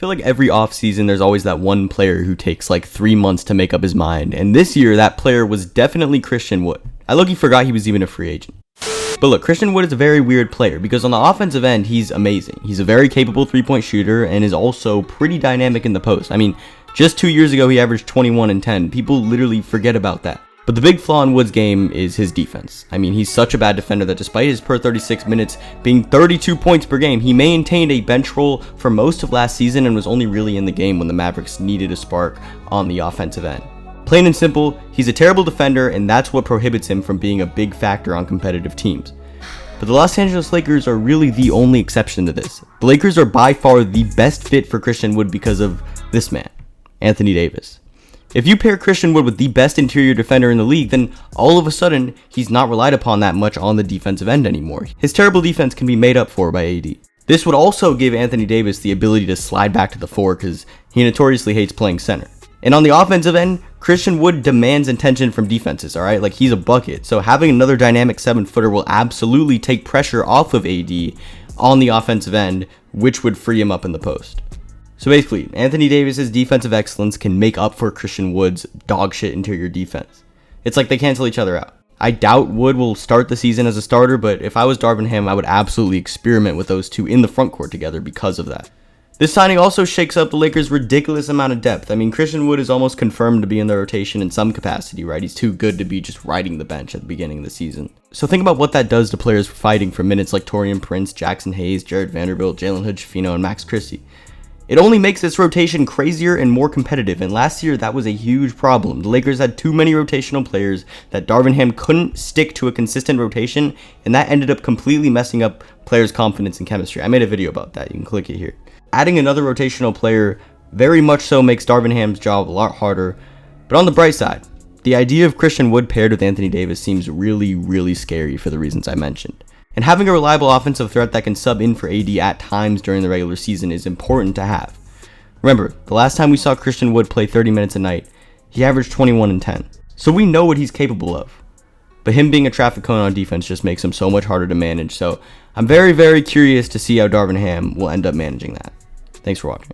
feel like every offseason there's always that one player who takes like 3 months to make up his mind, and this year that player was definitely Christian Wood. I low-key forgot he was even a free agent. But look, Christian Wood is a very weird player because on the offensive end, he's amazing. He's a very capable three-point shooter and is also pretty dynamic in the post. I mean, just 2 years ago, he averaged 21 and 10. People literally forget about that. But the big flaw in Wood's game is his defense. I mean, he's such a bad defender that despite his per 36 minutes being 32 points per game, he maintained a bench role for most of last season and was only really in the game when the Mavericks needed a spark on the offensive end. Plain and simple, he's a terrible defender, and that's what prohibits him from being a big factor on competitive teams. But the Los Angeles Lakers are really the only exception to this. The Lakers are by far the best fit for Christian Wood because of this man, Anthony Davis. If you pair Christian Wood with the best interior defender in the league, then all of a sudden, he's not relied upon that much on the defensive end anymore. His terrible defense can be made up for by AD. This would also give Anthony Davis the ability to slide back to the 4 because he notoriously hates playing center. And on the offensive end, Christian Wood demands attention from defenses, alright? Like, he's a bucket. So having another dynamic 7-footer will absolutely take pressure off of AD on the offensive end, which would free him up in the post. So basically, Anthony Davis's defensive excellence can make up for Christian Wood's dogshit interior defense. It's like they cancel each other out. I doubt Wood will start the season as a starter, but if I was Darvin Ham, I would absolutely experiment with those two in the front court together because of that. This signing also shakes up the Lakers' ridiculous amount of depth. I mean, Christian Wood is almost confirmed to be in the rotation in some capacity, right? He's too good to be just riding the bench at the beginning of the season. So think about what that does to players fighting for minutes like Taurean Prince, Jackson Hayes, Jared Vanderbilt, Jalen Hood-Schifino, and Max Christie. It only makes this rotation crazier and more competitive, and last year that was a huge problem. The Lakers had too many rotational players that Darvin Ham couldn't stick to a consistent rotation, and that ended up completely messing up players' confidence and chemistry. I made a video about that, you can click it here. Adding another rotational player very much so makes Darvin Ham's job a lot harder, but on the bright side, the idea of Christian Wood paired with Anthony Davis seems really, really scary for the reasons I mentioned. And having a reliable offensive threat that can sub in for AD at times during the regular season is important to have. Remember, the last time we saw Christian Wood play 30 minutes a night, he averaged 21 and 10. So we know what he's capable of. But him being a traffic cone on defense just makes him so much harder to manage. So I'm very, very curious to see how Darvin Ham will end up managing that. Thanks for watching.